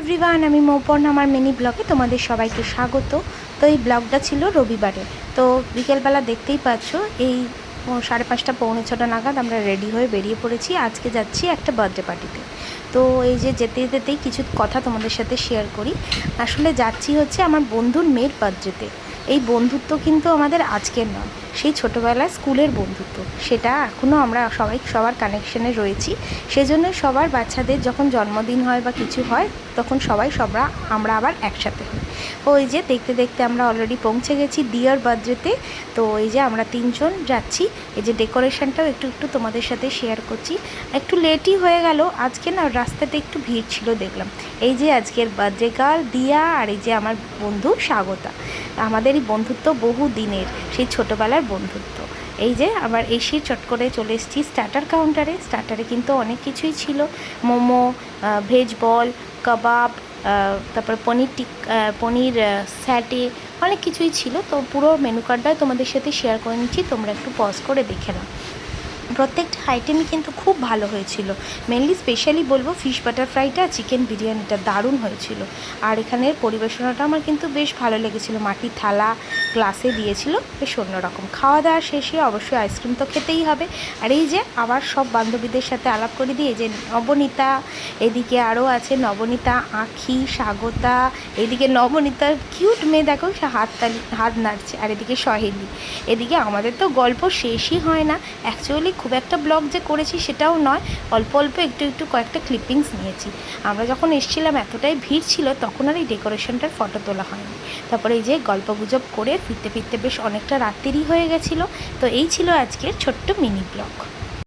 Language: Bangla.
এভরিওয়ান, আমি মৌপর্ণ আমার মিনি ব্লগে তোমাদের সবাইকে স্বাগত। তো এই ব্লগটা ছিল রবিবারে। তো বিকেলবেলা দেখতেই পাচ্ছ এই 5:30 পৌনে 6টা নাগাদ আমরা রেডি হয়ে বেরিয়ে পড়েছি। আজকে যাচ্ছি একটা বার্থডে পার্টিতে। তো এই যে যেতে যেতেই কিছু কথা তোমাদের সাথে শেয়ার করি। আসলে যাচ্ছি হচ্ছে আমার বন্ধুর মেয়ের বার্থডেতে। এই বন্ধুত্ব কিন্তু আমাদের আজকের নয়, সেই ছোটোবেলায় স্কুলের বন্ধুত্ব, সেটা এখনও আমরা সবাই সবার কানেকশানে রয়েছি। সেজন্য সবার বাচ্চাদের যখন জন্মদিন হয় বা কিছু হয় তখন আমরা আবার একসাথে হই। ওই যে দেখতে দেখতে আমরা অলরেডি পৌঁছে গেছি দিয়ার বার্থডেতে। তো এই যে আমরা 3 জন যাচ্ছি। এই যে ডেকোরেশনটাও একটু তোমাদের সাথে শেয়ার করছি। একটু লেটই হয়ে গেল আজকে, না রাস্তাতে একটু ভিড় ছিল দেখলাম। এই যে আজকের বার্থডে গার্ল দিয়া, আর এই যে আমার বন্ধু স্বাগতা। আমাদের এই বন্ধুত্ব বহু দিনের, সেই ছোটোবেলার বন্ধুত্ব। এই যে আবার এসে চট করে চলে এসেছি স্টার্টার কাউন্টারে। স্টার্টারে কিন্তু অনেক কিছুই ছিল, মোমো, ভেজ বল, কাবাব, তারপরে পনির স্যাটে, অনেক কিছুই ছিল। তো পুরো মেনু কার্ডটাই তোমাদের সাথে শেয়ার করে নিচ্ছি, তোমরা একটু পজ করে দেখে নাও। প্রত্যেকটা আইটেমই কিন্তু খুব ভালো হয়েছিল। মেনলি স্পেশালি বলবো ফিশ বাটার ফ্রাইটা, চিকেন বিরিয়ানিটা দারুণ হয়েছিল। আর এখানের পরিবেশনাটা আমার কিন্তু বেশ ভালো লেগেছিলো। মাটির থালা গ্লাসে দিয়েছিল, বেশ অন্যরকম। খাওয়া দাওয়া শেষে অবশ্যই আইসক্রিম তো খেতেই হবে। আর এই যে আবার সব বান্ধবীদের সাথে আলাপ করে দিয়ে, যে নবনীতা, এদিকে আরও আছে নবনীতা, আঁখি, স্বাগতা, এদিকে নবনীতার কিউট মেয়ে দেখো, সে হাত নাড়ছে, আর এদিকে সহেলি। এদিকে আমাদের তো গল্প শেষই হয় না। অ্যাকচুয়ালি খুব একটা ব্লগ যে করেছি সেটাও নয়, অল্প অল্প একটু কয়েকটা ক্লিপিংস নিয়েছি। আমরা যখন এসেছিলাম এতটাই ভিড় ছিল, তখন আর এই ডেকোরেশনটার ফটো তোলা হয়নি। তারপরে এই যে গল্পগুজব করে ফিরতে ফিরতে বেশ অনেকটা রাত্রিরই হয়ে গেছিলো। তো এই ছিল আজকের ছোট্ট মিনি ব্লগ।